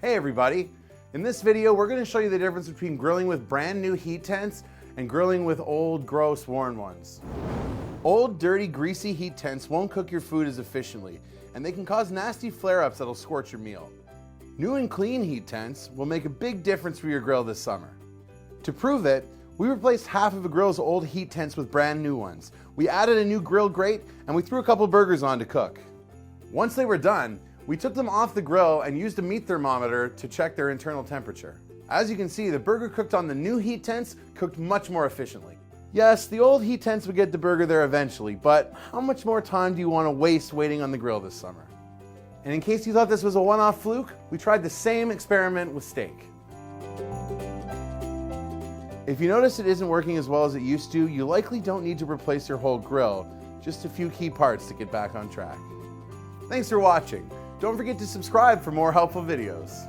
Hey everybody! In this video, we're going to show you the difference between grilling with brand new heat tents and grilling with old, gross, worn ones. Old, dirty, greasy heat tents won't cook your food as efficiently, and they can cause nasty flare-ups that'll scorch your meal. New and clean heat tents will make a big difference for your grill this summer. To prove it, we replaced half of a grill's old heat tents with brand new ones. We added a new grill grate, and we threw a couple burgers on to cook. Once they were done, we took them off the grill and used a meat thermometer to check their internal temperature. As you can see, the burger cooked on the new heat tents cooked much more efficiently. Yes, the old heat tents would get the burger there eventually, but how much more time do you want to waste waiting on the grill this summer? And in case you thought this was a one-off fluke, we tried the same experiment with steak. If you notice it isn't working as well as it used to, you likely don't need to replace your whole grill, just a few key parts to get back on track. Thanks for watching. Don't forget to subscribe for more helpful videos.